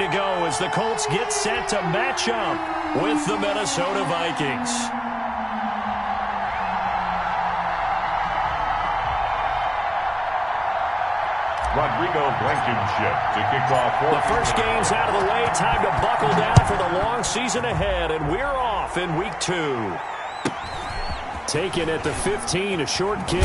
to go as the Colts get set to match up with the Minnesota Vikings. Rodrigo Blankenship to kick off. The first game's out of the way. Time to buckle down for the long season ahead, and we're off in week 2. Taken at the 15, a short kick.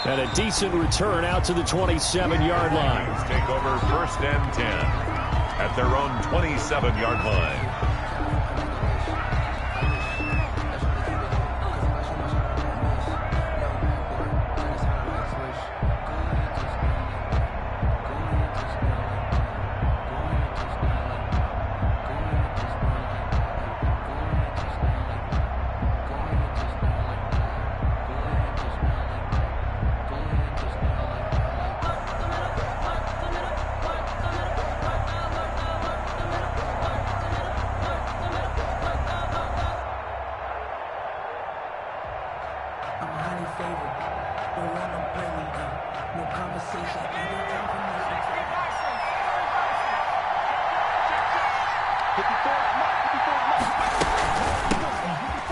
And a decent return out to the 27-yard line. Take over 1st and 10 at their own 27-yard line.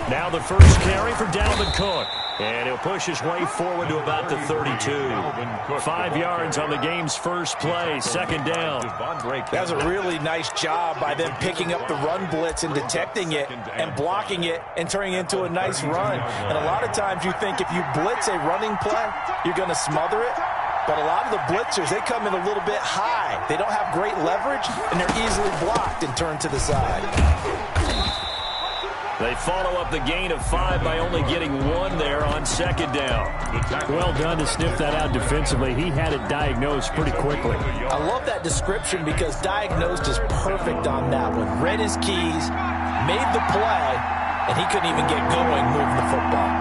Now the first carry for Dalvin Cook. And he'll push his way forward to about the 32. 5 yards on the game's first play, 2nd down. That was a really nice job by them picking up the run blitz and detecting it and blocking it and turning it into a nice run. And a lot of times you think if you blitz a running play, you're going to smother it. But a lot of the blitzers, they come in a little bit high. They don't have great leverage, and they're easily blocked and turned to the side. They follow up the gain of 5 by only getting 1 there on 2nd down. Well done to sniff that out defensively. He had it diagnosed pretty quickly. I love that description because diagnosed is perfect on that one. Read his keys, made the play, and he couldn't even get going moving the football.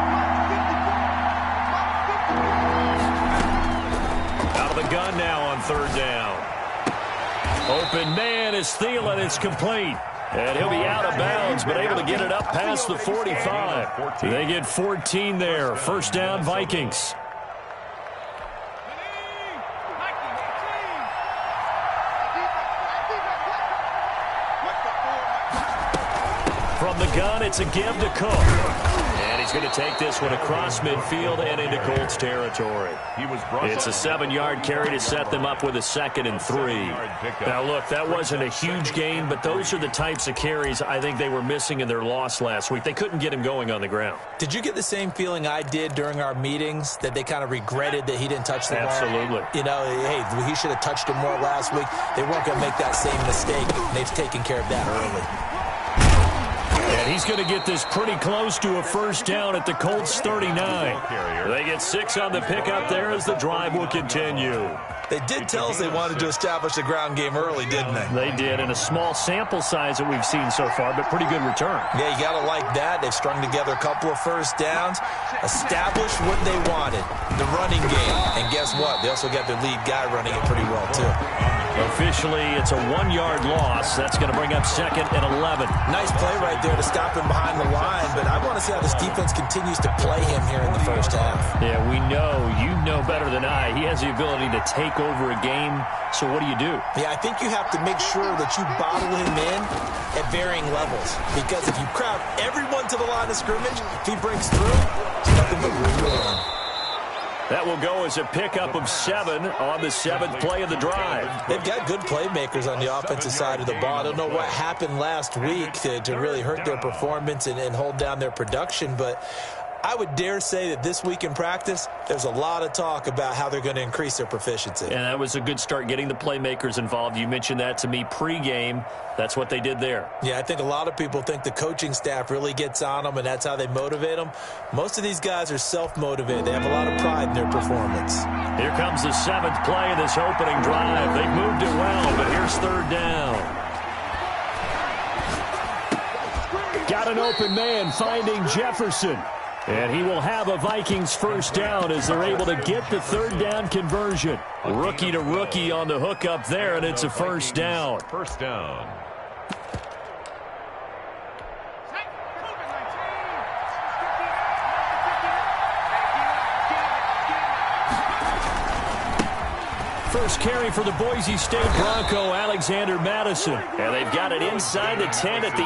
Out of the gun now on 3rd down. Open man is Thielen. It's complete. And he'll be out of bounds, but able to get it up past the 45. They get 14 there. 1st down, Vikings. From the gun, it's a give to Cook. And he's going to take this one across midfield and into Colts territory. It's a 7-yard carry to set them up with a 2nd and 3. Now, look, that wasn't a huge gain, but those are the types of carries I think they were missing in their loss last week. They couldn't get him going on the ground. Did you get the same feeling I did during our meetings, that they kind of regretted that he didn't touch the ball? Absolutely. You know, hey, he should have touched it more last week. They weren't going to make that same mistake. They've taken care of that early. And he's going to get this pretty close to a 1st down at the Colts 39. They get 6 on the pickup there as the drive will continue. They did tell us they wanted to establish the ground game early, didn't they? They did, in a small sample size that we've seen so far, but pretty good return. Yeah, you got to like that. They've strung together a couple of 1st downs, established what they wanted, the running game. And guess what? They also got their lead guy running it pretty well, too. Officially, it's a 1-yard loss. That's going to bring up 2nd and 11. Nice play right there to stop him behind the line, but I want to see how this defense continues to play him here in the 1st half. Yeah, we know. You know better than I. He has the ability to take over a game, so what do you do? Yeah, I think you have to make sure that you bottle him in at varying levels, because if you crowd everyone to the line of scrimmage, if he breaks through, it's nothing but room. That will go as a pickup of 7 on the 7th play of the drive. They've got good playmakers on the offensive side of the ball. I don't know what happened last week to really hurt their performance and hold down their production, but I would dare say that this week in practice, there's a lot of talk about how they're going to increase their proficiency. And that was a good start, getting the playmakers involved. You mentioned that to me pregame. That's what they did there. Yeah, I think a lot of people think the coaching staff really gets on them, and that's how they motivate them. Most of these guys are self-motivated. They have a lot of pride in their performance. Here comes the 7th play of this opening drive. They moved it well, but here's 3rd down. Got an open man finding Jefferson. And he will have a Vikings 1st down as they're able to get the 3rd down conversion. Rookie to rookie on the hookup there, and it's a 1st down. 1st down. first carry for the Boise State Bronco, Alexander Madison. And they've got it inside the 10 at the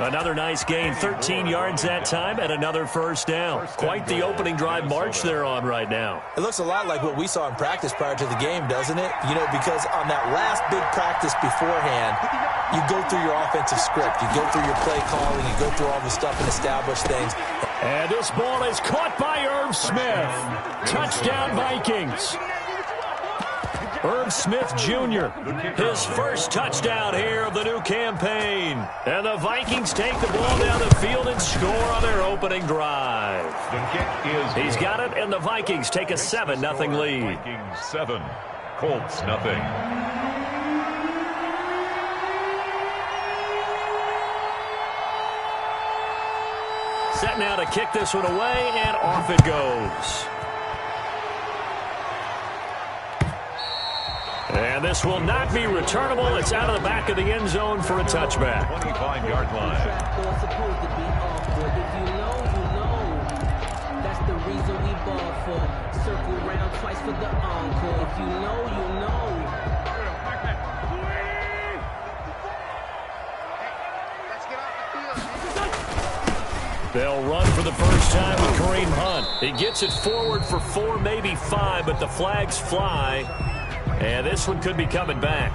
8. Another nice gain, 13 yards that time, and another first down. Quite the opening drive march they're on right now. It looks a lot like what we saw in practice prior to the game, doesn't it? You know, because on that last big practice beforehand, you go through your offensive script. You go through your play calling. You go through all the stuff and establish things. And this ball is caught by Irv Smith. Touchdown, Vikings. Irv Smith Jr., his first touchdown here of the new campaign. And the Vikings take the ball down the field and score on their opening drive. He's got it, and the Vikings take a 7-0 lead. Vikings 7, Colts nothing. Set now to kick this one away, and off it goes. And this will not be returnable. It's out of the back of the end zone for a touchback. 25-yard line. That's the reason we ball for. Circle round twice for the encore. If you know, you know. They'll run for the first time with Kareem Hunt. He gets it forward for 4, maybe 5, but the flags fly. And this one could be coming back.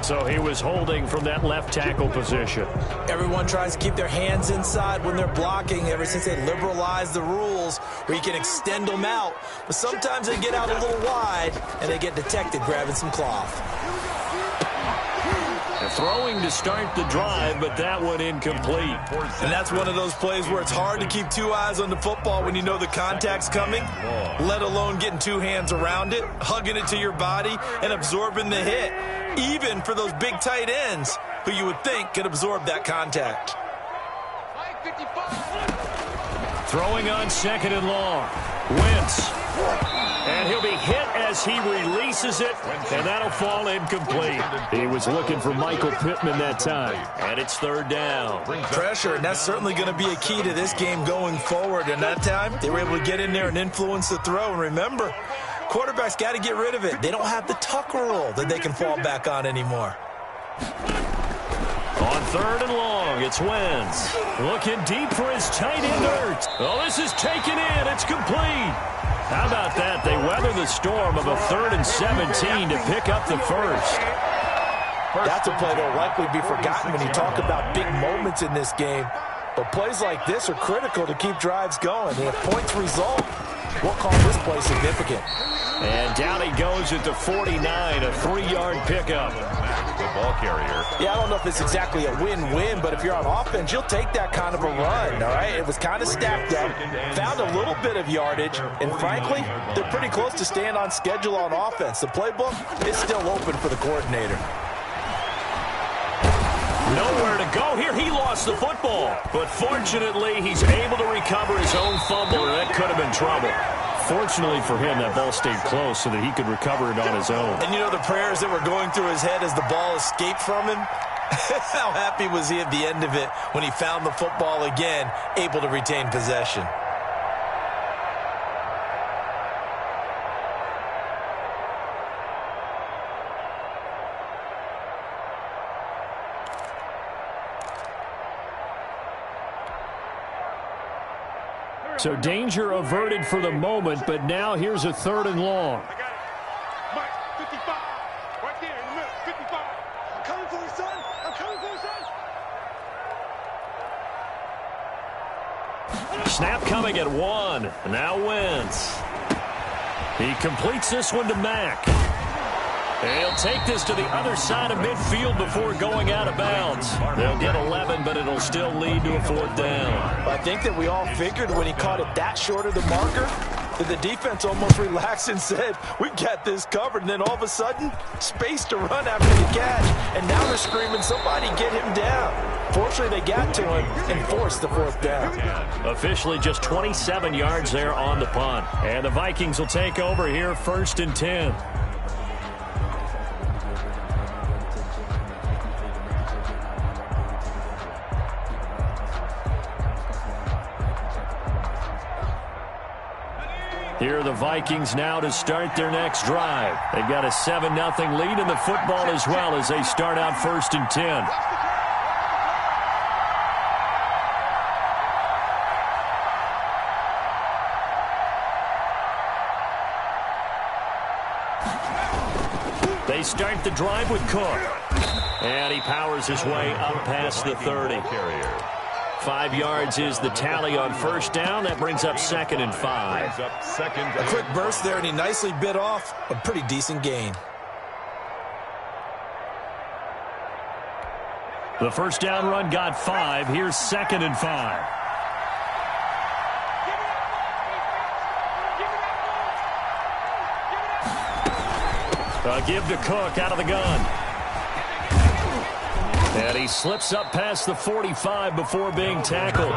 So he was holding from that left tackle position. Everyone tries to keep their hands inside when they're blocking ever since they liberalized the rules where you can extend them out. But sometimes they get out a little wide and they get detected grabbing some cloth. Throwing to start the drive, but that one incomplete. And that's one of those plays where it's hard to keep two eyes on the football when you know the contact's coming, let alone getting two hands around it, hugging it to your body, and absorbing the hit, even for those big tight ends who you would think could absorb that contact. Throwing on 2nd and long. Wentz. And he'll be hit as he releases it, and that'll fall incomplete. He was looking for Michael Pittman that time. And it's 3rd down. Pressure, and that's certainly going to be a key to this game going forward. And that time, they were able to get in there and influence the throw. And remember, quarterbacks got to get rid of it. They don't have the tuck rule that they can fall back on anymore. On 3rd and long, it's Wentz. Looking deep for his tight end, Ertz. Oh, this is taken in. It's complete. How about that? They weather the storm of a 3rd and 17 to pick up the first. That's a play that will likely be forgotten when you talk about big moments in this game. But plays like this are critical to keep drives going. And if points result, we'll call this play significant. And down he goes at the 49, a 3-yard pickup. The ball carrier. Yeah, I don't know if it's exactly a win-win, but if you're on offense, you'll take that kind of a run, all right? It was kind of stacked up, found a little bit of yardage, and frankly, they're pretty close to staying on schedule on offense. The playbook is still open for the coordinator. Nowhere to go here. He lost the football, but fortunately, he's able to recover his own fumble, and that could have been trouble. Fortunately for him, that ball stayed close so that he could recover it on his own. And you know the prayers that were going through his head as the ball escaped from him? How happy was he at the end of it when he found the football again, able to retain possession? So danger averted for the moment, but now here's a 3rd and long. I got it. Mike, 55. Right there in the middle, 55. I'm coming for you, son. I'm coming for you, son. Snap coming at 1. Now Wentz. He completes this one to Mack. And he'll take this to the other side of midfield before going out of bounds. They'll get 11, but it'll still lead to a 4th down. I think that we all figured when he caught it that short of the marker that the defense almost relaxed and said, we got this covered. And then all of a sudden, space to run after the catch. And now they're screaming, somebody get him down. Fortunately, they got to him and forced the 4th down. Officially just 27 yards there on the punt. And the Vikings will take over here 1st and 10. Here are the Vikings now to start their next drive. They've got a 7-0 lead in the football as well as they start out 1st and 10. They start the drive with Cook. And he powers his way up past the 30. 5 yards is the tally on 1st down. That brings up 2nd and 5. A quick burst there, and he nicely bit off a pretty decent gain. The 1st down run got 5. Here's 2nd and 5. A give to Cook out of the gun. And he slips up past the 45 before being tackled.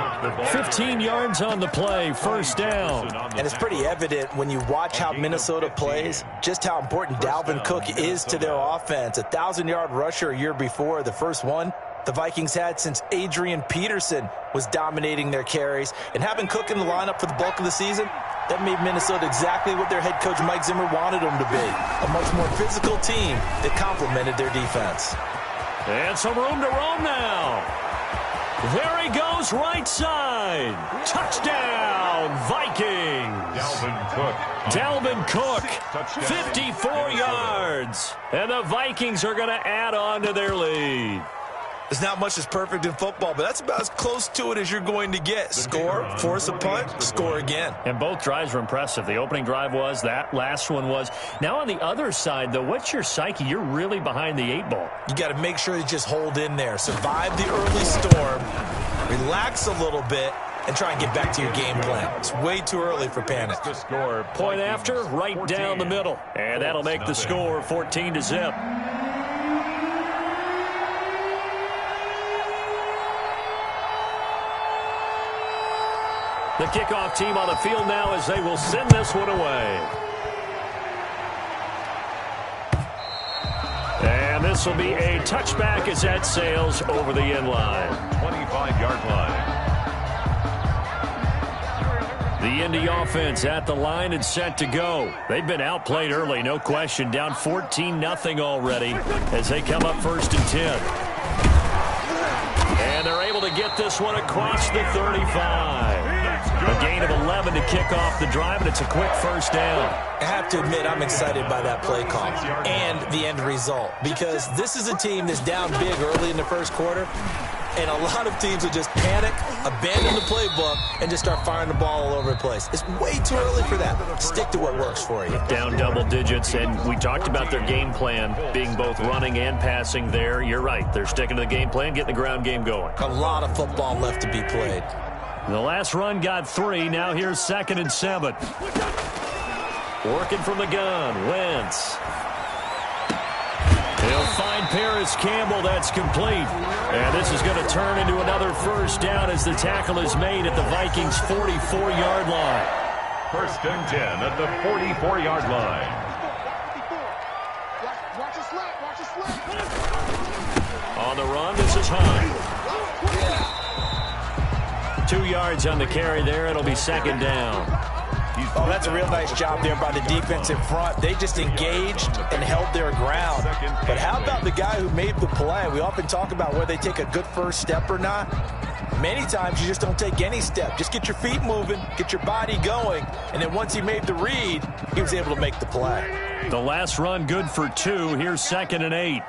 15 yards on the play, 1st down. And it's pretty evident when you watch how Minnesota plays, just how important Dalvin Cook is to their offense. A 1,000-yard rusher a year before, the first one the Vikings had since Adrian Peterson was dominating their carries. And having Cook in the lineup for the bulk of the season, that made Minnesota exactly what their head coach Mike Zimmer wanted them to be. A much more physical team that complemented their defense. And some room to roam now. There he goes, right side. Touchdown, Vikings. Dalvin Cook, 54 yards. And the Vikings are going to add on to their lead. There's not much that's perfect in football, but that's about as close to it as you're going to get. Score, force a punt, score again. And both drives were impressive. The opening drive was, that last one was. Now on the other side, though, what's your psyche? You're really behind the 8 ball. You got to make sure you just hold in there. Survive the early storm, relax a little bit, and try and get back to your game plan. It's way too early for panic. Point after, right down the middle. And that'll make the score 14-0. The kickoff team on the field now as they will send this one away. And this will be a touchback as that sails over the end line. 25-yard line. The Indy offense at the line and set to go. They've been outplayed early, no question. Down 14-0 already as they come up 1st and 10. And they're able to get this one across the 35. A gain of 11 to kick off the drive, and it's a quick 1st down. I have to admit, I'm excited by that play call and the end result, because this is a team that's down big early in the 1st quarter, and a lot of teams will just panic, abandon the playbook, and just start firing the ball all over the place. It's way too early for that. Stick to what works for you. Down double digits, and we talked about their game plan being both running and passing there. You're right. They're sticking to the game plan, getting the ground game going. A lot of football left to be played. The last run got 3. Now here's 2nd and 7. Working from the gun. Wentz. He'll find Paris Campbell. That's complete. And this is going to turn into another 1st down as the tackle is made at the Vikings' 44-yard line. 1st and 10 at the 44-yard line. On the run, this is Hunt. 2 yards on the carry there. It'll be 2nd down. Oh, that's a real nice job there by the defense in front. They just engaged and held their ground. But how about the guy who made the play? We often talk about whether they take a good first step or not. Many times you just don't take any step. Just get your feet moving, get your body going, and then once he made the read, he was able to make the play. The last run good for 2. Here's 2nd and 8.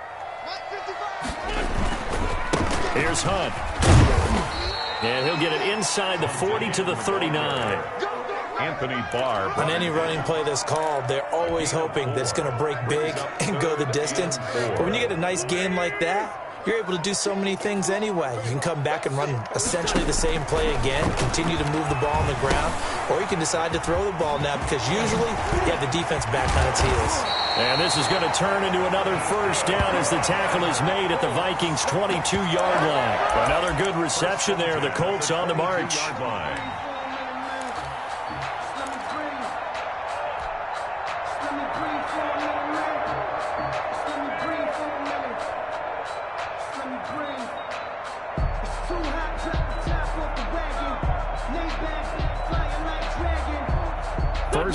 Here's Hunt. And he'll get it inside the 40 to the 39. Anthony Barr. On any running play that's called, they're always hoping that it's going to break big and go the distance. But when you get a nice game like that, you're able to do so many things anyway. You can come back and run essentially the same play again, continue to move the ball on the ground, or you can decide to throw the ball now because usually you have the defense back on its heels. And this is going to turn into another 1st down as the tackle is made at the Vikings' 22-yard line. Another good reception there. The Colts on the march.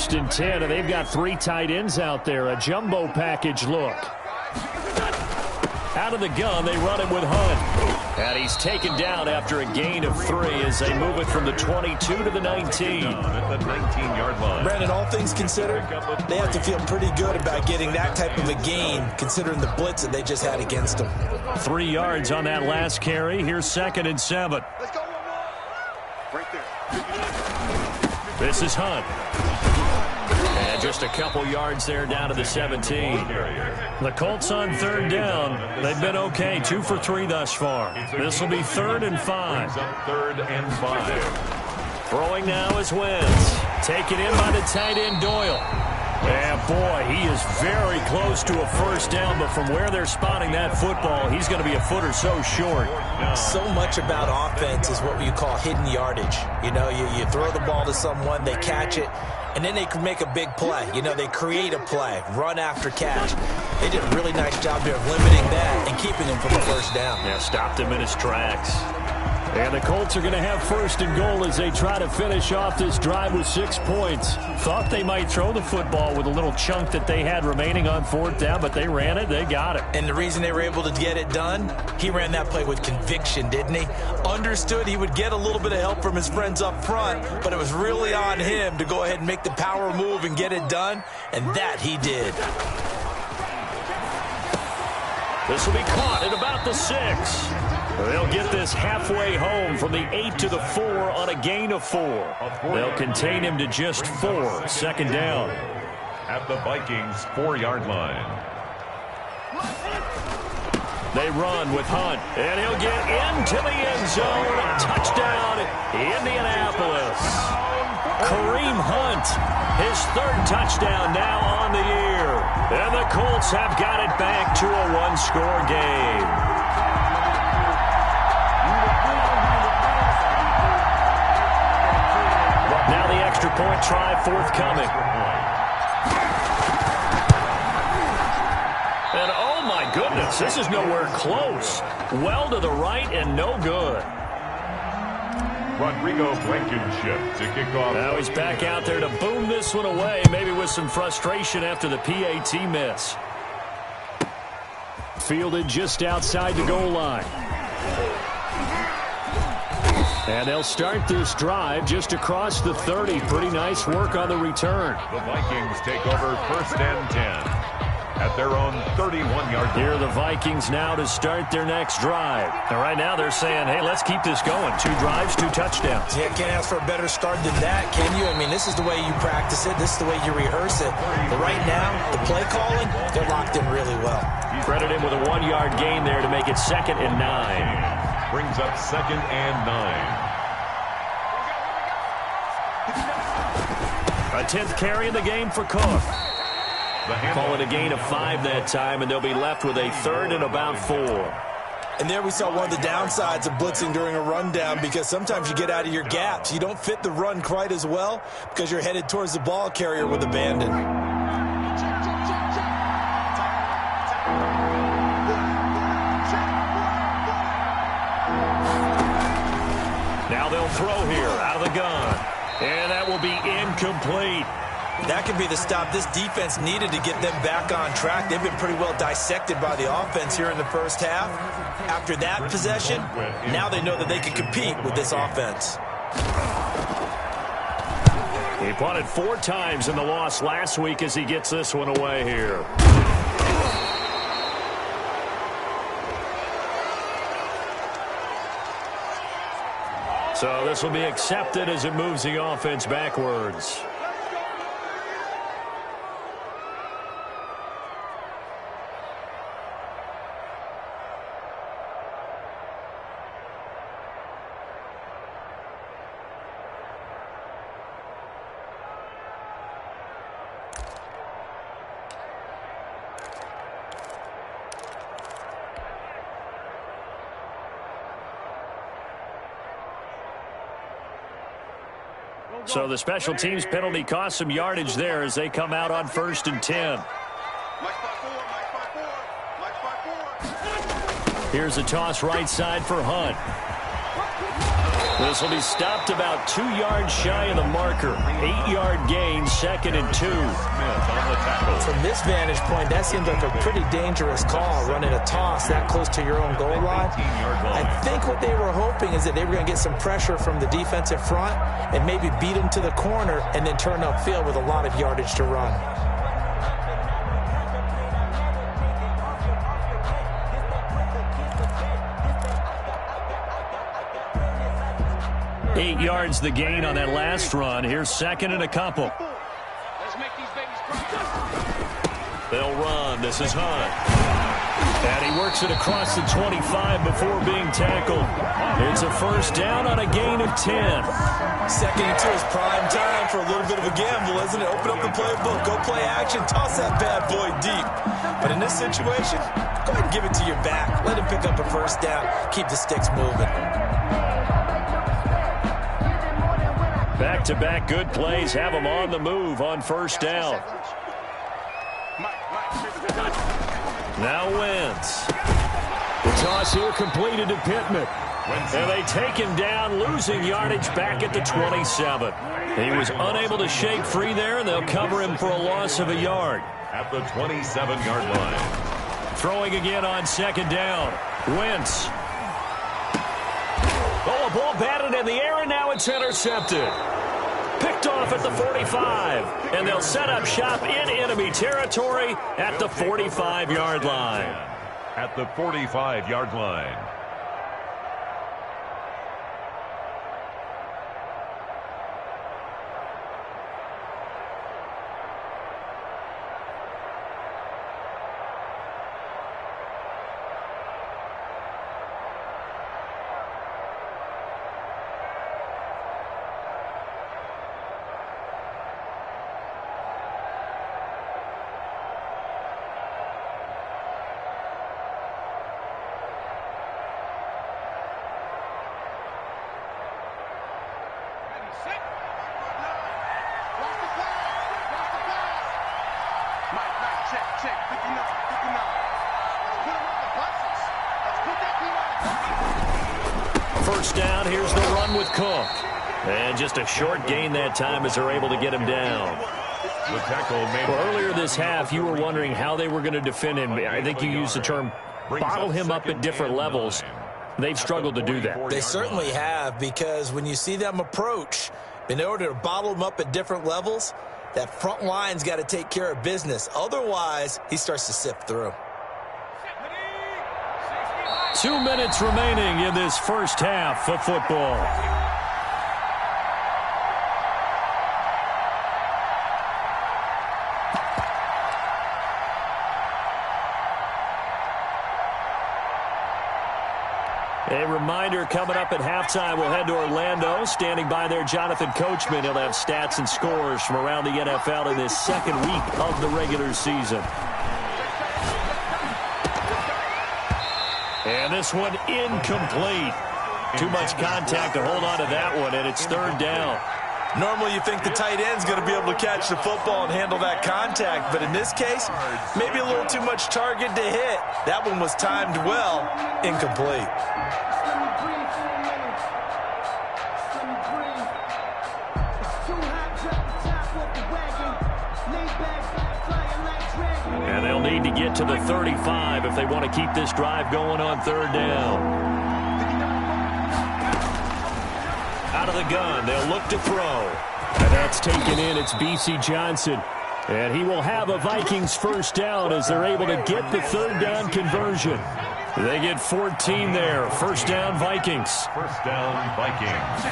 first and 10, and they've got 3 tight ends out there. A jumbo package look. Out of the gun, they run it with Hunt. And he's taken down after a gain of 3 as they move it from the 22 to the 19. At the 19-yard line. Brandon, all things considered, they have to feel pretty good about getting that type of a gain, considering the blitz that they just had against them. 3 yards on that last carry. Here's 2nd and 7. Let's go. Right there. This is Hunt. And just a couple yards there down to the 17. The Colts on 3rd down. They've been okay. 2 for 3 thus far. This will be 3rd and 5. 3rd and 5. Throwing now is Wentz. Taken in by the tight end Doyle. And boy, he is very close to a first down, but from where they're spotting that football, he's going to be a foot or so short. So much about offense is what you call hidden yardage. You know, you throw the ball to someone, they catch it, and then they can make a big play. You know, they create a play, run after catch. They did a really nice job there of limiting that and keeping him from a first down. Yeah, stopped him in his tracks. And the Colts are going to have 1st and goal as they try to finish off this drive with 6 points. Thought they might throw the football with a little chunk that they had remaining on 4th down, but they ran it, they got it. And the reason they were able to get it done, he ran that play with conviction, didn't he? Understood he would get a little bit of help from his friends up front, but it was really on him to go ahead and make the power move and get it done, and that he did. This will be caught at about the 6. They'll get this halfway home from the 8 to the 4 on a gain of 4. They'll contain him to just 4. 2nd down. At the Vikings 4-yard line. They run with Hunt, and he'll get into the end zone. Touchdown, Indianapolis. Kareem Hunt, his 3rd touchdown now on the year. And the Colts have got it back to a 1-score game. Now the extra point try forthcoming. And oh my goodness, this is nowhere close. Well to the right and no good. Rodrigo Blankenship to kick off. Now he's back out there to boom this one away, maybe with some frustration after the PAT miss. Fielded just outside the goal line. And they'll start this drive just across the 30. Pretty nice work on the return. The Vikings take over 1st and 10 at their own 31-yard line. Here are the Vikings now to start their next drive. And right now they're saying, hey, let's keep this going. 2 drives, 2 touchdowns. Yeah, can't ask for a better start than that, can you? I mean, this is the way you practice it. This is the way you rehearse it. But right now, the play calling, they're locked in really well. Credit him with a 1-yard gain there to make it 2nd and 9. Brings up 2nd and 9. A 10th carry in the game for Cook. Call it a gain of 5 that time, and they'll be left with a 3rd and about 4. And there we saw one of the downsides of blitzing during a rundown, because sometimes you get out of your gaps. You don't fit the run quite as well because you're headed towards the ball carrier with abandon. Now they'll throw here out of the gun. And that will be incomplete. That could be the stop this defense needed to get them back on track. They've been pretty well dissected by the offense here in the first half. After that possession, now they know that they can compete with this offense. He punted 4 times in the loss last week as he gets this one away here. So this will be accepted as it moves the offense backwards. So the special teams penalty cost some yardage there as they come out on 1st and 10. Here's a toss right side for Hunt. This will be stopped about 2 yards shy of the marker. 8-yard gain, 2nd and 2. From this vantage point, that seems like a pretty dangerous call, running a toss that close to your own goal line. I think what they were hoping is that they were going to get some pressure from the defensive front and maybe beat them to the corner and then turn upfield with a lot of yardage to run. Eight yards the gain on that last run. Here's 2nd and a couple. They'll run. This is Hunt. And he works it across the 25 before being tackled. It's a first down on a gain of 10. 2nd and 2 is prime time for a little bit of a gamble, isn't it? Open up the playbook. Go play action. Toss that bad boy deep. But in this situation, go ahead and give it to your back. Let him pick up a first down. Keep the sticks moving. Back-to-back good plays have them on the move on first down. Now Wentz. The toss here completed to Pittman. And they take him down, losing yardage back at the 27. He was unable to shake free there, and they'll cover him for a loss of a yard. At the 27-yard line. Throwing again on 2nd down. Wentz. Oh, a ball batted in the air, and now it's intercepted. Picked off at the 45, and they'll set up shop in enemy territory at the 45-yard line. At the 45-yard line. First down, here's the run with Cook. And just a short gain that time as they're able to get him down. The tackle made. Well, earlier this half, you were wondering how they were going to defend him. I think you used the term bottle him up at different levels. They've struggled to do that. They certainly have, because when you see them approach, in order to bottle them up at different levels, that front line's got to take care of business. Otherwise, he starts to sift through. 2 minutes remaining in this first half of football. A reminder, coming up at halftime, we'll head to Orlando. Standing by there, Jonathan Coachman. He'll have stats and scores from around the NFL in this second week of the regular season. And this one incomplete. Too much contact to hold on to that one, and it's 3rd down. Normally you think the tight end's going to be able to catch the football and handle that contact, but in this case, maybe a little too much target to hit. That one was timed well, incomplete. And they'll need to get to the 35 if they want to keep this drive going on 3rd down. Out of the gun, they'll look to throw. And that's taken in. It's B.C. Johnson. And he will have a Vikings first down as they're able to get the 3rd down conversion. They get 14 there. First down, Vikings. First down, Vikings.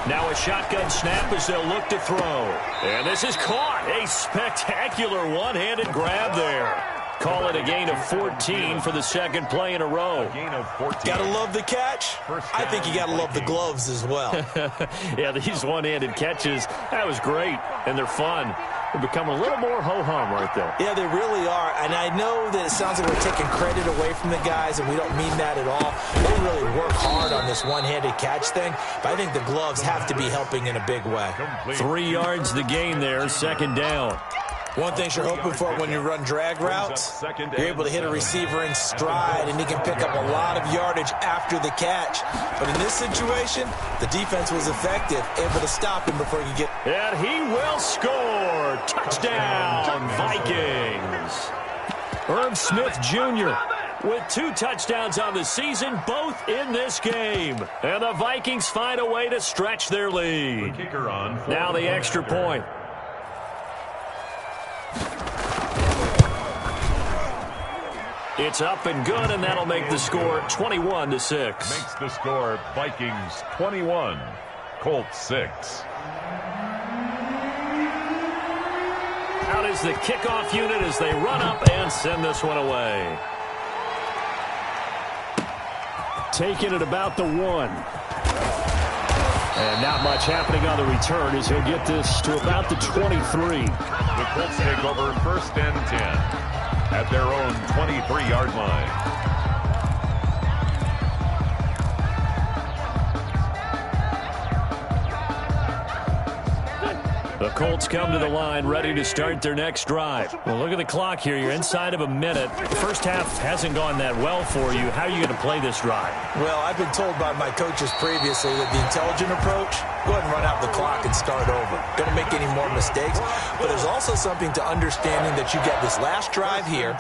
Now a shotgun snap as they'll look to throw. And this is caught. A spectacular one-handed grab there. Call it a gain of 14 for the second play in a row. Gain of 14. Gotta love the catch. I think you gotta love the gloves as well. Yeah, these one-handed catches, that was great, and they're fun. They're becoming a little more ho-hum right there. Yeah, they really are. And I know that it sounds like we're taking credit away from the guys, and we don't mean that at all. They really work hard on this one-handed catch thing, but I think the gloves have to be helping in a big way. 3 yards the gain there, 2nd down. One thing you're hoping for when you run drag routes, you're able to hit a receiver in stride, and he can pick up a lot of yardage after the catch. But in this situation, the defense was effective, able to stop him before he could get... And he will score. Touchdown, Vikings. Irv Smith Jr. with 2 touchdowns on the season, both in this game. And the Vikings find a way to stretch their lead. Now the extra point. It's up and good, and that'll make the score 21-6. Makes the score Vikings 21, Colts 6. Out is the kickoff unit as they run up and send this one away. Taking it about the 1. And not much happening on the return as he'll get this to about the 23. The Colts take over 1st and 10 at their own 23-yard line. The Colts come to the line ready to start their next drive. Well, look at the clock here. You're inside of a minute. The first half hasn't gone that well for you. How are you going to play this drive? Well, I've been told by my coaches previously that the intelligent approach, go ahead and run out the clock and start over. Don't make any more mistakes. But there's also something to understanding that you get this last drive here.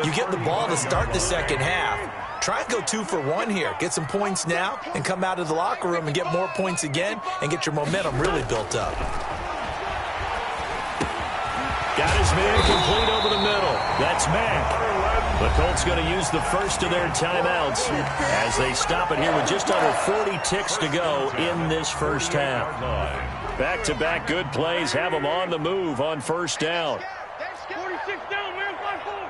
You get the ball to start the second half. Try and go 2 for 1 here. Get some points now and come out of the locker room and get more points again and get your momentum really built up. Got his man complete over the middle. That's Mack. The Colts going to use the first of their timeouts as they stop it here with just under 40 ticks to go in this first half. Back-to-back good plays have them on the move on first down. 46 down, man. 5-4.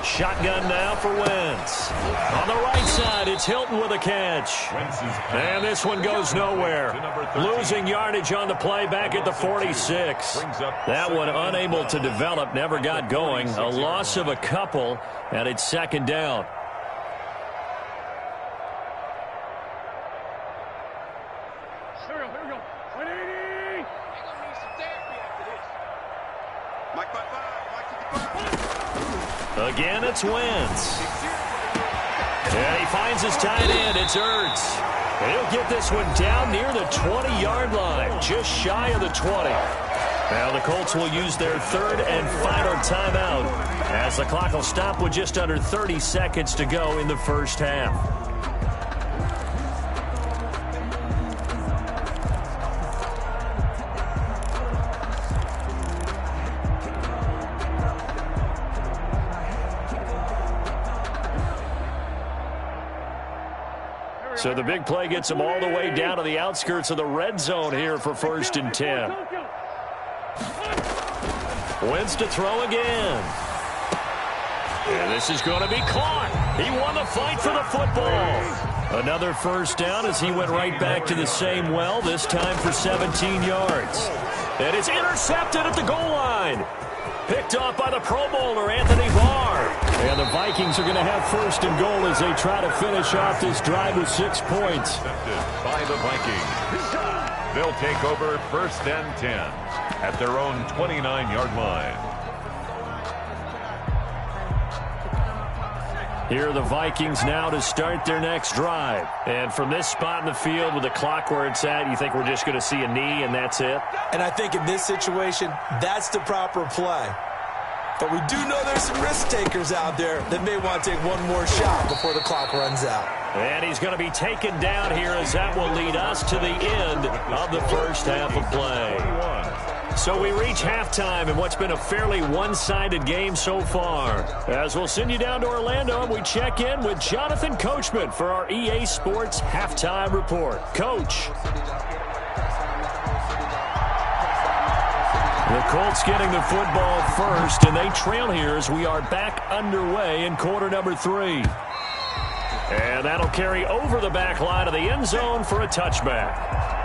Shotgun now for Wentz. On the right side, it's Hilton with a catch. And this one goes nowhere. Losing yardage on the play back at the 46. That one unable to develop, never got going. A loss of a couple, and it's second down. Here we go. 180. Mike 5-5. Mike 55. Again, it's Wentz. And he finds his tight end. It's Ertz. And he'll get this one down near the 20-yard line, just shy of the 20. Now the Colts will use their 3rd and final timeout as the clock will stop with just under 30 seconds to go in the first half. So the big play gets them all the way down to the outskirts of the red zone here for 1st and 10. Wentz to throw again. And this is going to be caught. He won the fight for the football. Another first down as he went right back to the same well, this time for 17 yards. And it's intercepted at the goal line. Picked off by the Pro Bowler, Anthony Barr. And the Vikings are going to have 1st and goal as they try to finish off this drive with 6 points. By the Vikings. They'll take over 1st and 10 at their own 29-yard line. Here are the Vikings now to start their next drive. And from this spot in the field with the clock where it's at, you think we're just going to see a knee and that's it? And I think in this situation, that's the proper play. But we do know there's some risk takers out there that may want to take one more shot before the clock runs out. And he's going to be taken down here as that will lead us to the end of the first half of play. So we reach halftime in what's been a fairly one-sided game so far. As we'll send you down to Orlando and we check in with Jonathan Coachman for our EA Sports Halftime Report. Coach. The Colts getting the football first, and they trail here as we are back underway in quarter number 3. And that'll carry over the back line of the end zone for a touchback.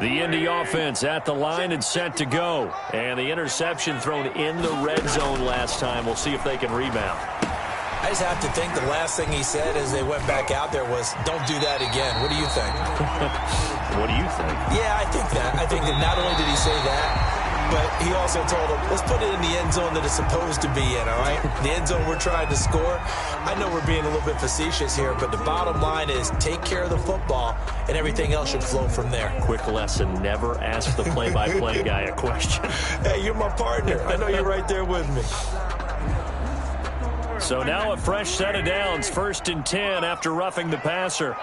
The Indy offense at the line and set to go. And the interception thrown in the red zone last time. We'll see if they can rebound. I just have to think the last thing he said as they went back out there was, don't do that again. What do you think? What do you think? Yeah, I think that. I think that not only did he say that, but he also told them, let's put it in the end zone that it's supposed to be in, all right? The end zone we're trying to score. I know we're being a little bit facetious here, but the bottom line is take care of the football, and everything else should flow from there. Quick lesson, never ask the play-by-play guy a question. Hey, you're my partner. I know you're right there with me. So now a fresh set of downs, 1st and 10 after roughing the passer.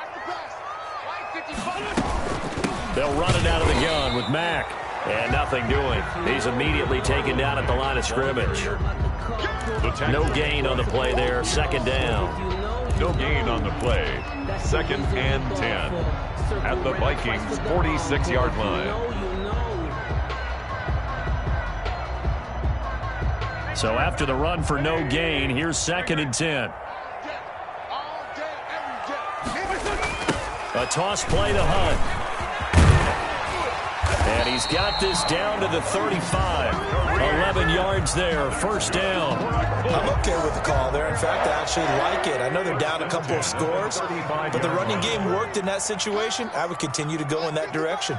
They'll run it out of the gun with Mack. And nothing doing. He's immediately taken down at the line of scrimmage. No gain on the play there. 2nd down. No gain on the play. 2nd and 10 at the Vikings' 46-yard line. So after the run for no gain, here's 2nd and 10. A toss play to Hunt. And he's got this down to the 35. 11 yards there, 1st down. I'm okay with the call there. In fact, I actually like it. I know they're down a couple of scores, but the running game worked in that situation. I would continue to go in that direction.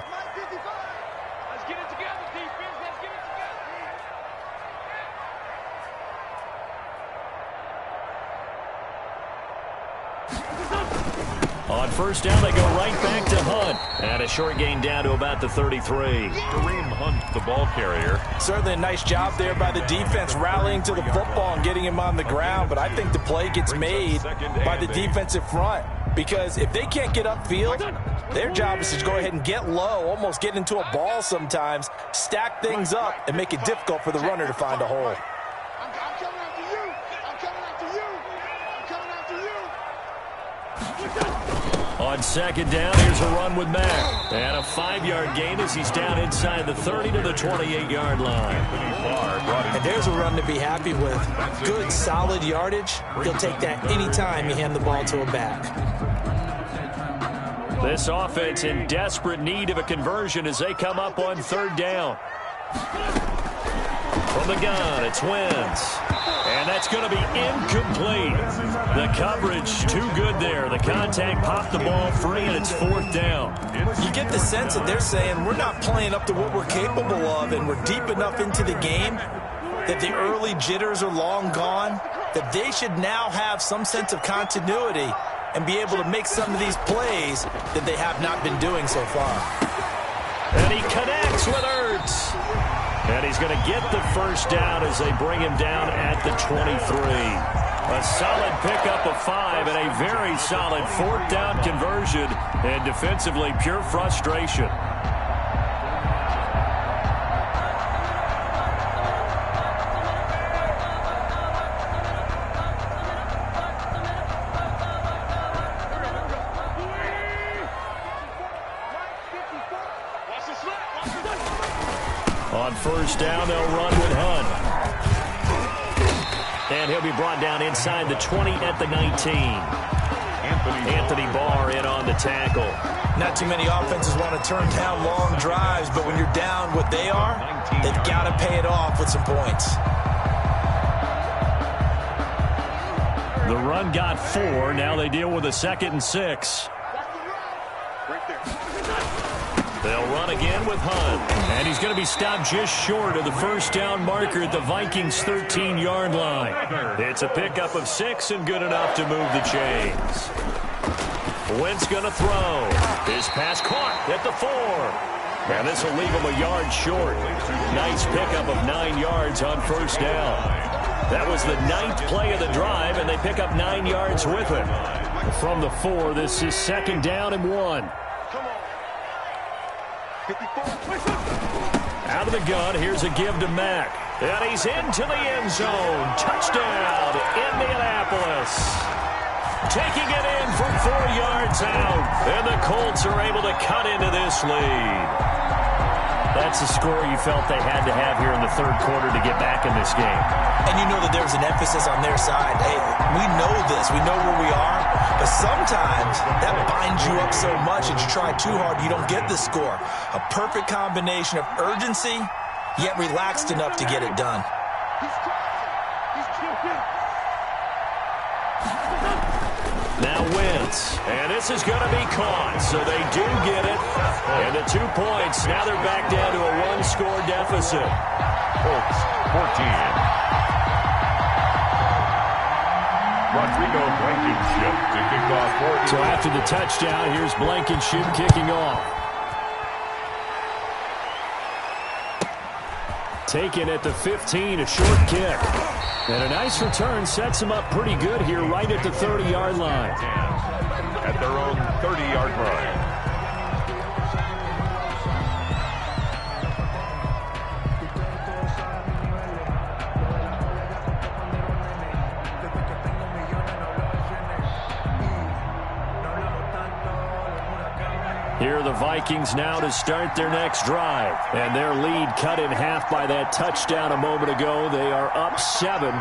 On 1st down, they go right back to Hunt. And a short gain down to about the 33. Kareem Hunt, the ball carrier. Certainly a nice job there by the defense rallying to the football and getting him on the ground. But I think the play gets made by the defensive front. Because if they can't get upfield, their job is to go ahead and get low, almost get into a ball sometimes, stack things up, and make it difficult for the runner to find a hole. On 2nd down, here's a run with Mack. And a 5-yard gain as he's down inside the 30 to the 28-yard line. And there's a run to be happy with. Good, solid yardage. He'll take that anytime you hand the ball to a back. This offense in desperate need of a conversion as they come up on 3rd down. From the gun, it's Wentz. And that's going to be incomplete. The coverage too good there. The contact popped the ball free, and it's 4th down. You get the sense that they're saying we're not playing up to what we're capable of, and we're deep enough into the game that the early jitters are long gone, that they should now have some sense of continuity and be able to make some of these plays that they have not been doing so far. And he connects with Ertz. And he's going to get the 1st down as they bring him down at the 23. A solid pickup of 5 and a very solid 4th down conversion. And defensively, pure frustration. On 1st down, they'll run with Hunt. And he'll be brought down inside the 20 at the 19. Anthony Barr in on the tackle. Not too many offenses want to turn down long drives, but when you're down what they are, they've got to pay it off with some points. The run got 4. Now they deal with a 2nd and 6. They'll run again with Hunt. And he's going to be stopped just short of the 1st down marker at the Vikings' 13-yard line. It's a pickup of 6 and good enough to move the chains. Wentz going to throw. His pass caught at the 4. And this will leave him a yard short. Nice pickup of 9 yards on 1st down. That was the 9th play of the drive, and they pick up 9 yards with it. From the 4, this is 2nd down and 1. Out of the gun, here's a give to Mack. And he's into the end zone. Touchdown, Indianapolis. Taking it in from 4 yards out. And the Colts are able to cut into this lead. That's the score you felt they had to have here in the third quarter to get back in this game. And you know that there's an emphasis on their side. Hey, we know this. We know where we are. But sometimes that binds you up so much that you try too hard, you don't get the score. A perfect combination of urgency, yet relaxed enough to get it done. Now Wentz, and this is going to be caught, so they do get it. And the 2 points, now they're back down to a one-score deficit. Colts 14. Rodrigo Blankenship to kick off for the... So after the touchdown, here's Blankenship kicking off. Taken at the 15, a short kick. And a nice return sets them up pretty good here right at the 30-yard line. At their own 30-yard line. Here are the Vikings now to start their next drive. And their lead cut in half by that touchdown a moment ago. They are up 7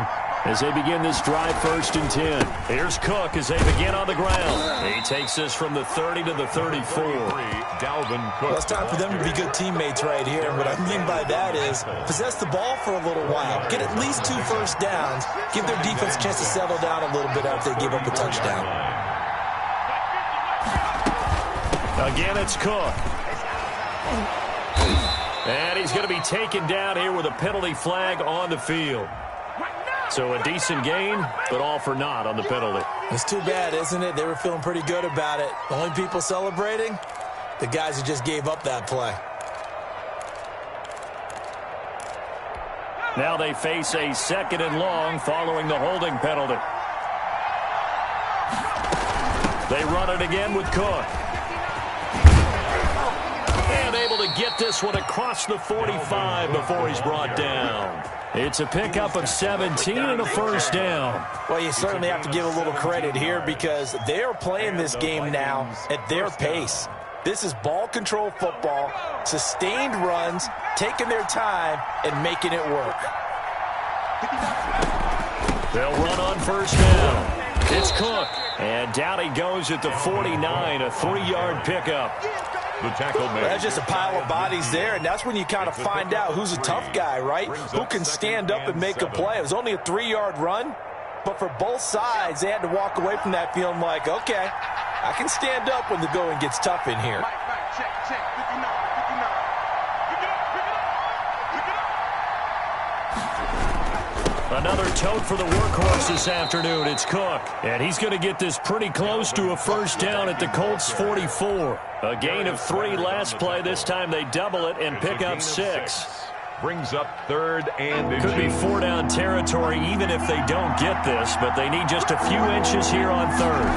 as they begin this drive 1st and 10. Here's Cook as they begin on the ground. He takes this from the 30 to the 34. Dalvin Cook. Well, it's time for them to be good teammates right here. And what I mean by that is possess the ball for a little while. Get at least 2 first downs. Give their defense a chance to settle down a little bit after they give up a touchdown. Again, it's Cook. And he's going to be taken down here with a penalty flag on the field. So a decent gain, but all for naught on the penalty. It's too bad, isn't it? They were feeling pretty good about it. The only people celebrating, the guys who just gave up that play. Now they face a 2nd and long following the holding penalty. They run it again with Cook. And able to get this one across the 45 before he's brought down. It's a pickup of 17 and a first down. Well, you certainly have to give a little credit here because they are playing this game now at their pace. This is ball control football, sustained runs, taking their time, and making it work. They'll run on first down. It's Cook. And down he goes at the 49, a 3-yard pickup. The tackle made. That's just a pile of bodies there, and that's when you kind of find out who's a tough guy, right? Who can stand up and make a play. It was only a 3-yard run, but for both sides, they had to walk away from that feeling like, okay, I can stand up when the going gets tough in here. Another tote for the workhorse this afternoon. It's Cook. And he's going to get this pretty close to a first down at the Colts 44. A gain of 3 last play. This time they double it and pick up 6. Brings up 3rd and Could be 4-down territory even if they don't get this, but they need just a few inches here on 3rd.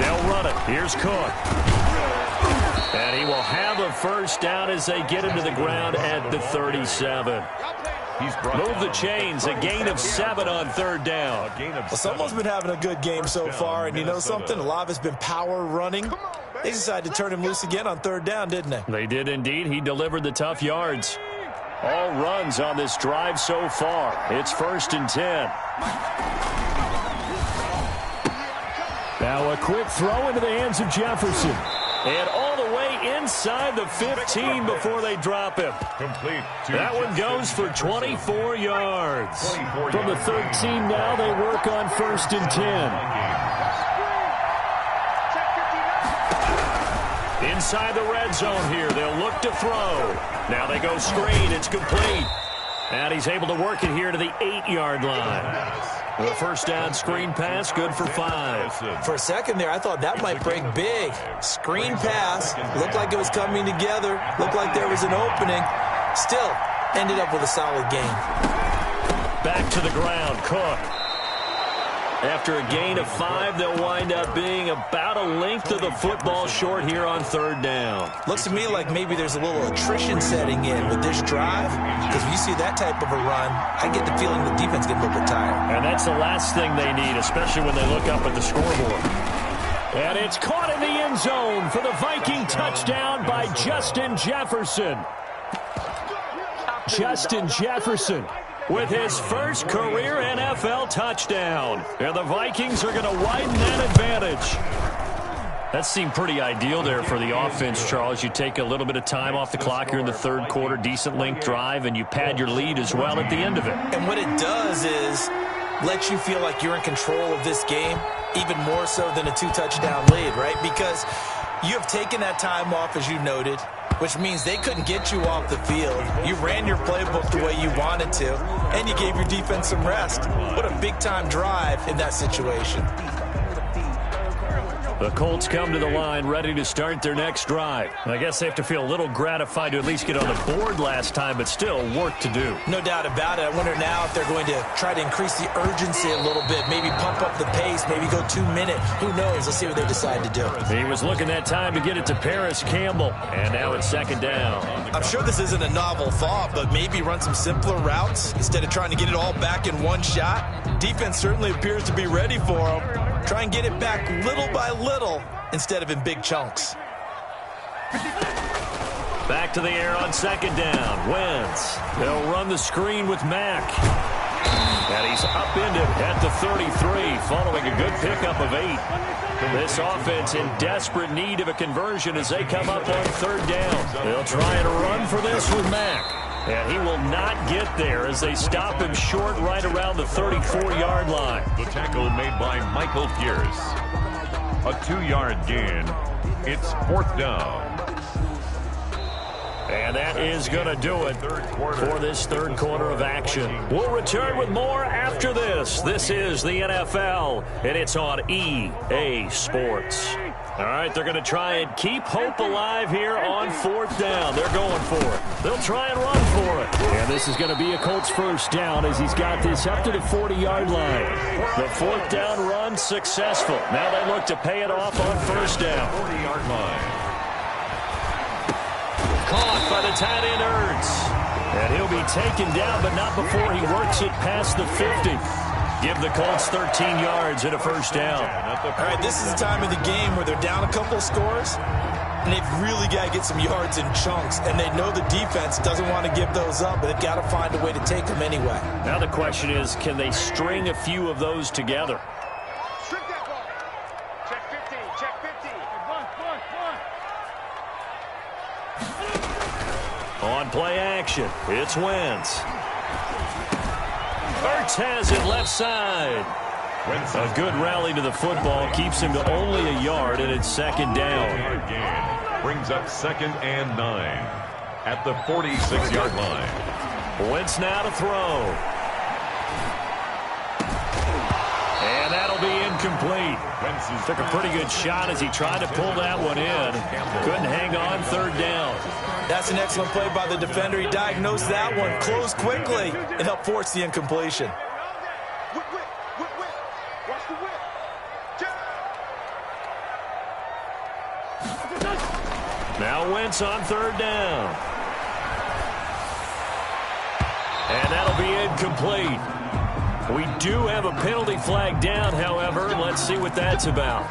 They'll run it. Here's Cook. And he will have a first down as they get him to the ground at the 37. Move the chains, a gain of 7 on 3rd down. Well, someone's been having a good game so far, and you know something? A lot of it's been power running. They decided to turn him loose again on 3rd down, didn't they? They did indeed. He delivered the tough yards. All runs on this drive so far. It's 1st and 10. Now a quick throw into the hands of Jefferson. And all the way inside the 15 before they drop him. Complete. That one goes for 24 yards. From the 13 now, they work on 1st and 10. Inside the red zone here, they'll look to throw. Now they go screen, it's complete. And he's able to work it here to the 8-yard line. The first down screen pass, good for 5. For a second there, I thought that might break big. Screen pass, looked like it was coming together, looked like there was an opening. Still, ended up with a solid game. Back to the ground, Cook. After a gain of 5, they'll wind up being about a length of the football short here on 3rd down. Looks to me like maybe there's a little attrition setting in with this drive, because when you see that type of a run, I get the feeling the defense gets a little bit tired. And that's the last thing they need, especially when they look up at the scoreboard. And it's caught in the end zone for the Viking touchdown by Justin Jefferson. Justin Jefferson with his first career NFL touchdown. And the Vikings are going to widen that advantage. That seemed pretty ideal there for the offense, Charles. You take a little bit of time off the clock here in the third quarter, decent length drive, and you pad your lead as well at the end of it. And what it does is let you feel like you're in control of this game, even more so than a two-touchdown lead, right? Because you have taken that time off, as you noted, which means they couldn't get you off the field. You ran your playbook the way you wanted to, and you gave your defense some rest. What a big-time drive in that situation. The Colts come to the line ready to start their next drive. I guess they have to feel a little gratified to at least get on the board last time, but still work to do. No doubt about it. I wonder now if they're going to try to increase the urgency a little bit, maybe pump up the pace, maybe go 2 minute. Who knows? Let's see what they decide to do. He was looking that time to get it to Paris Campbell, and now it's second down. I'm sure this isn't a novel thought, but maybe run some simpler routes instead of trying to get it all back in one shot. Defense certainly appears to be ready for them. Try and get it back little by little instead of in big chunks. Back to the air on second down. Wentz. They'll run the screen with Mack. And he's upended at the 33, following a good pickup of 8. This offense in desperate need of a conversion as they come up on third down. They'll try and run for this with Mack. And he will not get there as they stop him short right around the 34-yard line. The tackle made by Michael Pierce. A 2-yard gain. It's fourth down. And that is going to do it for this third quarter of action. We'll return with more after this. This is the NFL, and it's on EA Sports. All right, they're going to try and keep hope alive here on fourth down. They're going for it. They'll try and run for it. And this is going to be a Colts first down as he's got this up to the 40-yard line. The fourth down run successful. Now they look to pay it off on first down. 40-yard line. Caught by the tight end Ertz. And he'll be taken down, but not before he works it past the 50. Give the Colts 13 yards and a first down. All right, this is the time of the game where they're down a couple of scores, and they've really got to get some yards in chunks, and they know the defense doesn't want to give those up, but they've got to find a way to take them anyway. Now the question is, can they string a few of those together? String that ball. Check 15. Check 15. On play action, it's Wentz. Ertz has it left side. A good rally to the football keeps him to only a yard, and it's second down. Gain brings up second and 9 at the 46-yard line. Wentz now to throw. And that'll be incomplete. Took a pretty good shot as he tried to pull that one in. Couldn't hang on third down. That's an excellent play by the defender. He diagnosed that one, closed quickly, and helped force the incompletion. Whip. Watch the whip. Now Wentz on third down. And that'll be incomplete. We do have a penalty flag down, however. Let's see what that's about.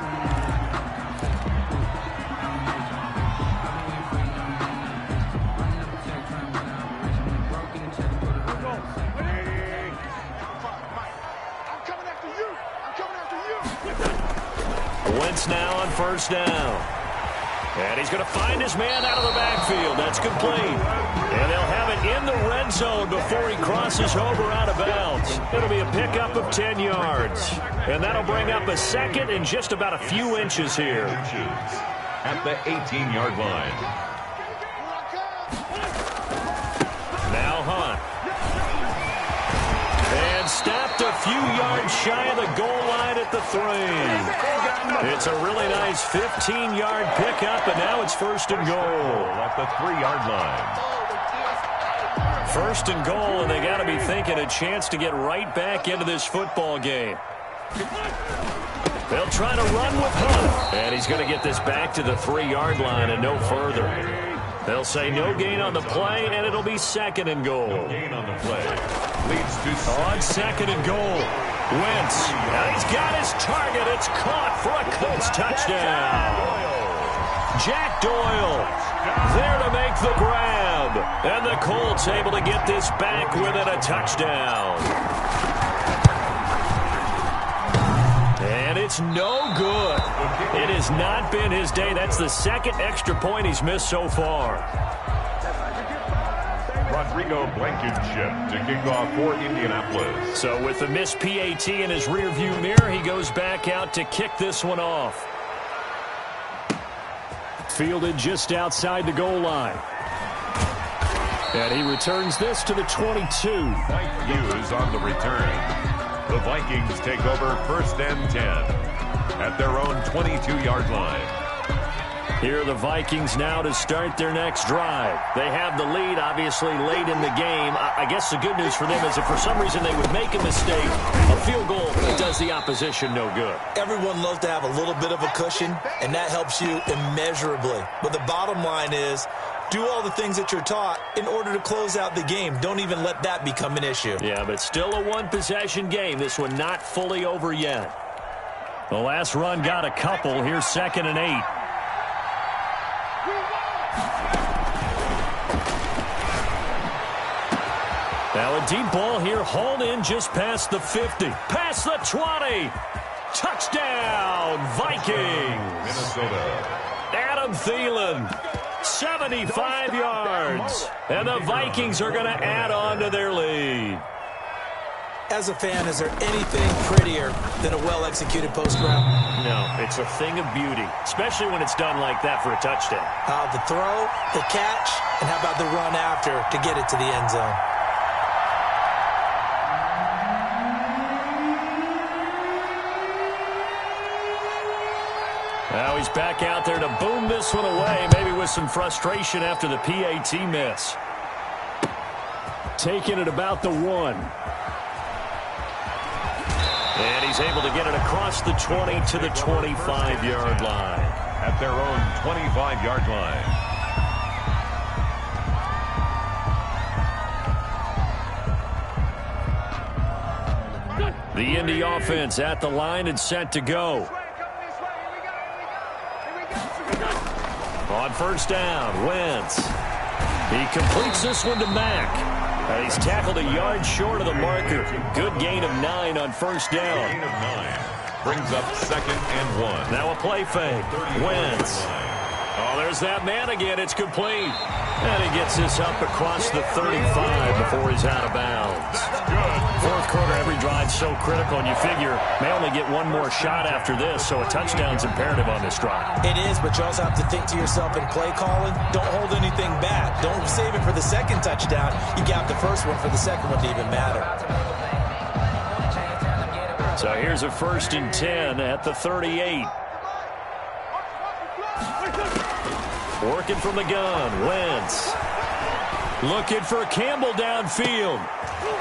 Wentz now on first down. And he's going to find his man out of the backfield. That's complete. And they'll have it in the red zone before he crosses over out of bounds. It'll be a pickup of 10 yards. And that'll bring up a second and just about a few inches here. At the 18-yard line. Now Hunt. And stopped a few yards shy of the goal line at the 3. It's a really nice 15-yard pickup, and now it's first and goal. At the 3-yard line. First and goal, and they got to be thinking a chance to get right back into this football game. They'll try to run with Hunt. And he's going to get this back to the 3-yard line and no further. They'll say no gain on the play, and it'll be second and goal. No gain on the play. Leads to on second and goal. Wentz. Now he's got his target. It's caught for a Colts touchdown. Jack Doyle There to make the grab. And the Colts able to get this back within a touchdown. And it's no good. It has not been his day. That's the second extra point he's missed so far. Rodrigo Blankenship to kick off for Indianapolis. So with the missed PAT in his rearview mirror, he goes back out to kick this one off. Fielded just outside the goal line. And he returns this to the 22. Mike Hughes on the return. The Vikings take over 1st and 10 at their own 22-yard line. Here are the Vikings now to start their next drive. They have the lead, obviously, late in the game. I guess the good news for them is if for some reason they would make a mistake, a field goal does the opposition no good. Everyone loves to have a little bit of a cushion, and that helps you immeasurably. But the bottom line is, do all the things that you're taught in order to close out the game. Don't even let that become an issue. Yeah, but still a one-possession game. This one not fully over yet. The last run got a couple. Here's 2nd and 8. Now a deep ball here, hauled in just past the 50. Past the 20. Touchdown, Vikings. Minnesota. Adam Thielen. 75 yards. And the Vikings are going to add on to their lead. As a fan, is there anything prettier than a well-executed post route? No, it's a thing of beauty, especially when it's done like that for a touchdown. The throw, the catch, and how about the run after to get it to the end zone? Now he's back out there to boom this one away, maybe with some frustration after the PAT miss. Taking it about the 1. And he's able to get it across the 20 to the 25-yard line. At their own 25-yard line. The Indy offense at the line and set to go. On 1st down, Wentz. He completes this one to Mack. He's tackled a yard short of the marker. Good gain of 9 on 1st down. Gain of 9 brings up 2nd and 1. Now a play fake. Wentz. Oh, there's that man again. It's complete. And he gets this up across the 35 before he's out of bounds. Fourth quarter, every drive's so critical, and you figure may only get one more shot after this, so a touchdown's imperative on this drive. It is, but you also have to think to yourself in play calling, don't hold anything back. Don't save it for the second touchdown. You got the first one for the second one to even matter. So here's a 1st and 10 at the 38. Working from the gun, Wentz. Looking for Campbell downfield.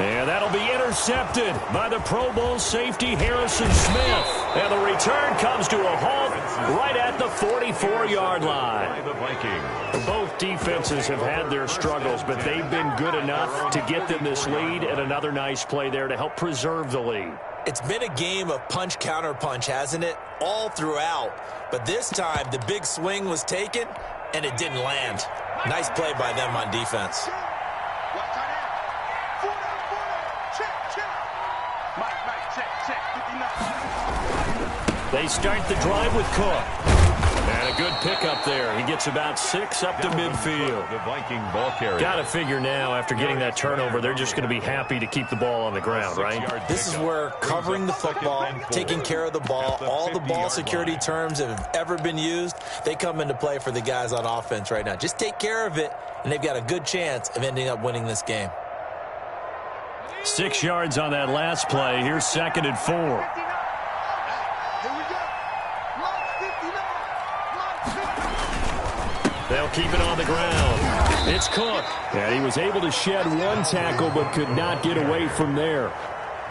And that'll be intercepted by the Pro Bowl safety Harrison Smith. And the return comes to a halt right at the 44-yard line. The Vikings. Both defenses have had their struggles, but they've been good enough to get them this lead, and another nice play there to help preserve the lead. It's been a game of punch-counter-punch, hasn't it? All throughout. But this time, the big swing was taken, and it didn't land. Nice play by them on defense. They start the drive with Cook. And a good pickup there. He gets about 6 up to midfield. The Viking ball carrier. Got to figure now, after getting that turnover, they're just going to be happy to keep the ball on the ground, right? This is where covering the football, taking care of the ball, all the ball security terms that have ever been used, they come into play for the guys on offense right now. Just take care of it, and they've got a good chance of ending up winning this game. 6 yards on that last play. Here's 2nd and 4. They'll keep it on the ground. It's Cook. And he was able to shed one tackle but could not get away from there.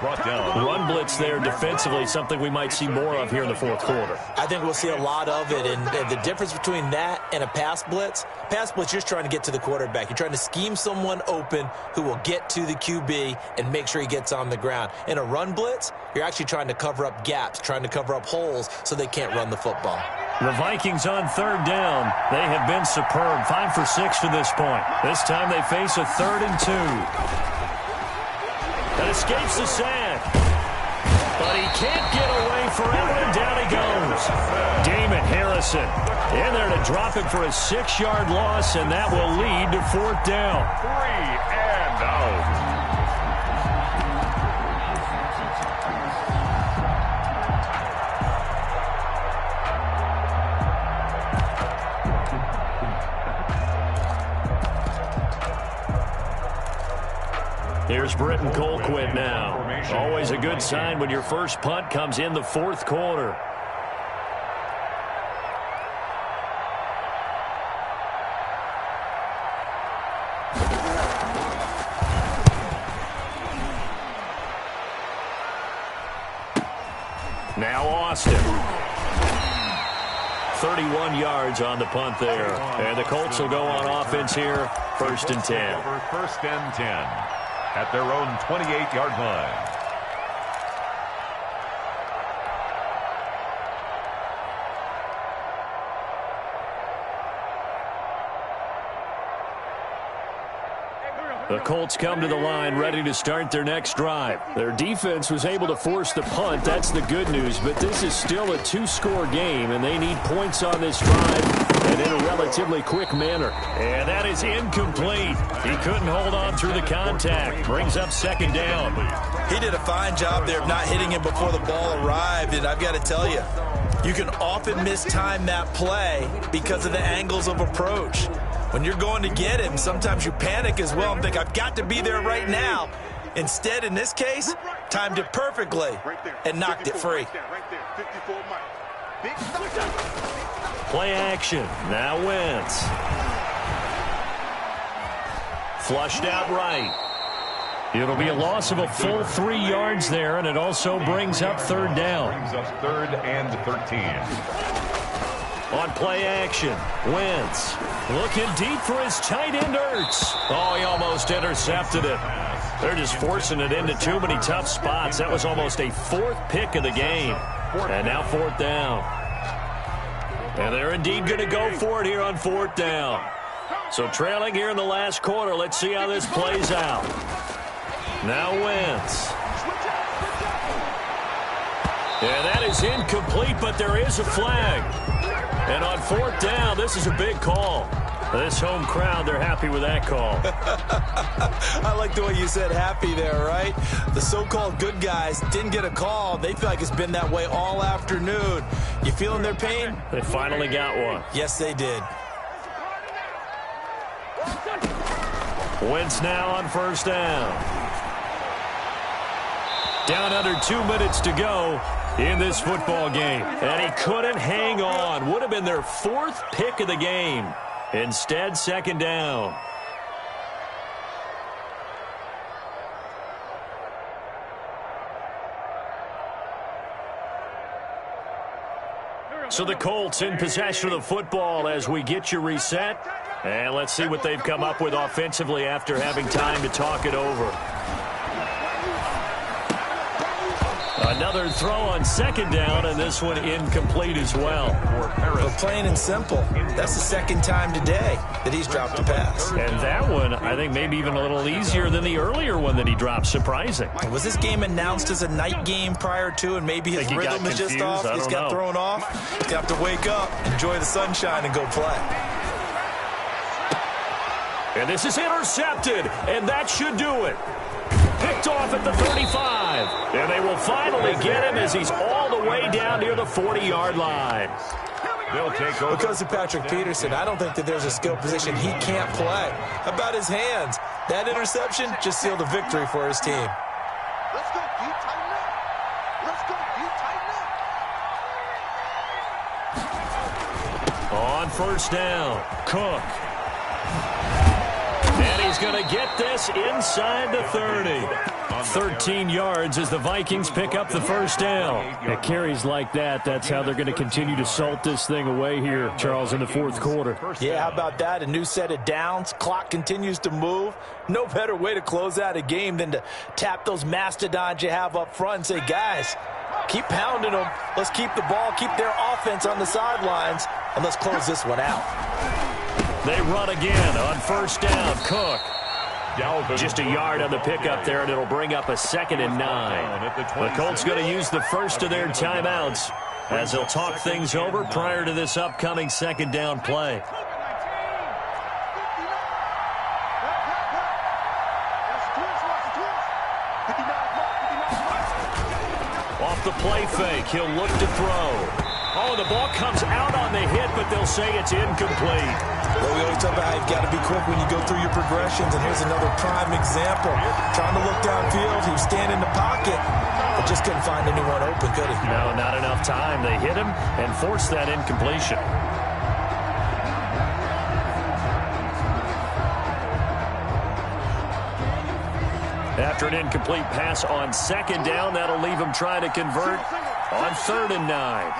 Brought down. Run blitz there defensively, something we might see more of here in the fourth quarter. I think we'll see a lot of it, and the difference between that and a pass blitz, you're just trying to get to the quarterback. You're trying to scheme someone open who will get to the QB and make sure he gets on the ground. In a run blitz, you're actually trying to cover up gaps, trying to cover up holes so they can't run the football. The Vikings on third down. They have been superb. 5 for 6 to this point. This time they face a 3rd and 2. That escapes the sack. But he can't get away forever, and down he goes. Damon Harrison in there to drop him for a 6-yard loss, and that will lead to 4th down. 3 and out. Here's Britton Colquitt now. Always a good sign when your first punt comes in the 4th quarter. Now Austin. 31 yards on the punt there. And the Colts will go on offense here. 1st and 10. 1st and 10. At their own 28-yard line. The Colts come to the line ready to start their next drive. Their defense was able to force the punt. That's the good news. But this is still a 2-score game, and they need points on this drive and in a relatively quick manner. And that is incomplete. He couldn't hold on through the contact. Brings up 2nd down. He did a fine job there of not hitting him before the ball arrived, and I've got to tell you, you can often mistime that play because of the angles of approach. When you're going to get him, sometimes you panic as well and think, I've got to be there right now. Instead, in this case, timed it perfectly and knocked it free. Play action. Now Wentz. Flushed out right. It'll be a loss of a full 3 yards there, and it also brings up 3rd down. Brings us 3rd and 13. On play action, Wentz looking deep for his tight end, Ertz. Oh, he almost intercepted it. They're just forcing it into too many tough spots. That was almost a 4th pick of the game. And now 4th down. And they're indeed going to go for it here on 4th down. So trailing here in the last quarter. Let's see how this plays out. Now Wentz. Yeah, that is incomplete, but there is a flag. And on 4th down, this is a big call. This home crowd, they're happy with that call. I like the way you said happy there, right? The so-called good guys didn't get a call. They feel like it's been that way all afternoon. You feeling their pain? They finally got one. Yes, they did. Wentz now on 1st down. Down under 2 minutes to go in this football game. And he couldn't hang on. Would have been their 4th pick of the game. Instead, 2nd down. So the Colts in possession of the football as we get you reset. And let's see what they've come up with offensively after having time to talk it over. Another throw on 2nd down, and this one incomplete as well. But plain and simple, that's the 2nd time today that he's dropped a pass. And that one, I think, maybe even a little easier than the earlier one that he dropped. Surprising. Was this game announced as a night game prior to, and maybe his rhythm is just off? He's got thrown off. He's got to wake up, enjoy the sunshine, and go play. And this is intercepted, and that should do it. Picked off at the 35. And they will finally get him as he's all the way down near the 40-yard line. They'll take over. Because of Patrick Peterson, I don't think that there's a skill position he can't play. How about his hands? That interception just sealed a victory for his team. Let's go, you tighten up. Let's go, you tighten up. On 1st down, Cook. And he's going to get this inside the 30. 13 yards as the Vikings pick up the 1st down. At carries like that, that's how they're going to continue to salt this thing away here, Charles, in the 4th quarter. Yeah, how about that? A new set of downs. Clock continues to move. No better way to close out a game than to tap those mastodons you have up front and say, guys, Keep pounding them. Let's keep the ball, keep their offense on the sidelines, and let's close this one out. They run again on first down. Cook. Just a yard on the pickup there, and it'll bring up a 2nd and 9. The Colts going to use the first of their timeouts as they'll talk things over prior to this upcoming 2nd down play. Off the play fake, he'll look to throw. Oh, the ball comes out on the hit, but they'll say it's incomplete. Well, we always talk about how you've got to be quick when you go through your progressions, and here's another prime example. Trying to look downfield, he was standing in the pocket, but just couldn't find anyone open, could he? No, not enough time. They hit him and forced that incompletion. After an incomplete pass on 2nd down, that'll leave him trying to convert on 3rd and 9.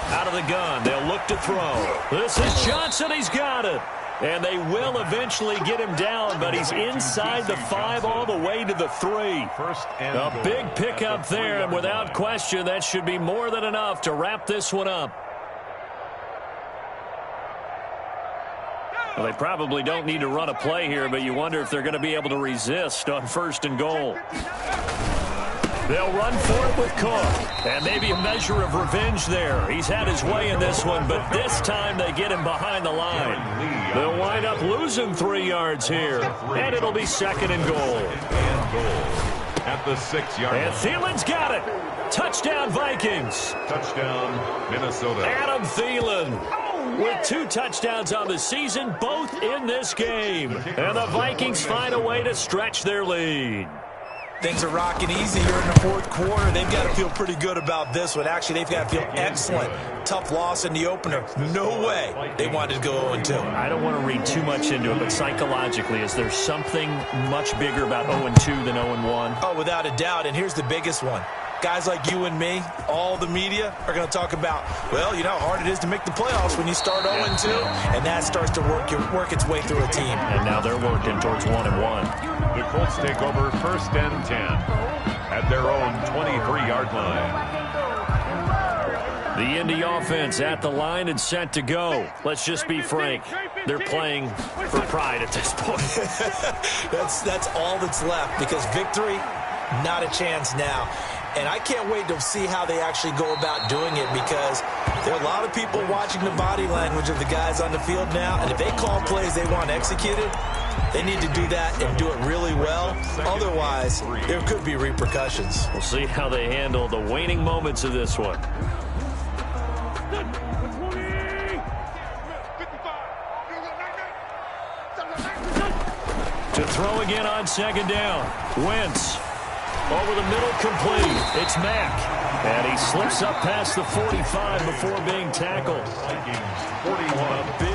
Out of the gun, they'll look to throw. This is Johnson, he's got it. And they will eventually get him down, but he's inside the 5 all the way to the 3. A big pickup there, and without question, that should be more than enough to wrap this one up. Well, they probably don't need to run a play here, but you wonder if they're going to be able to resist on 1st and goal. They'll run for it with Cook, and maybe a measure of revenge there. He's had his way in this one, but this time they get him behind the line. They'll wind up losing 3 yards here, and it'll be 2nd and goal. At the 6-yard line. And Thielen's got it. Touchdown, Vikings. Touchdown, Minnesota. Adam Thielen with 2 touchdowns on the season, both in this game. And the Vikings find a way to stretch their lead. Things are rocking easy here in the 4th quarter. They've got to feel pretty good about this one. Actually, they've got to feel excellent. Tough loss in the opener. No way they wanted to go 0-2. I don't want to read too much into it, but psychologically, is there something much bigger about 0-2 than 0-1? Oh, without a doubt, and here's the biggest one. Guys like you and me, all the media, are going to talk about, well, you know how hard it is to make the playoffs when you start 0-2, and that starts to work its way through a team. And now they're working towards 1-1. The Colts take over 1st and 10 at their own 23-yard line. The Indy offense at the line and set to go. Let's just be frank. They're playing for pride at this point. That's all that's left, because victory, not a chance now. And I can't wait to see how they actually go about doing it, because there are a lot of people watching the body language of the guys on the field now, and if they call plays they want executed, they need to do that and do it really well. Otherwise, there could be repercussions. We'll see how they handle the waning moments of this one. To throw again on 2nd down. Wentz. Over the middle, complete. It's Mack. And he slips up past the 45 before being tackled. 41.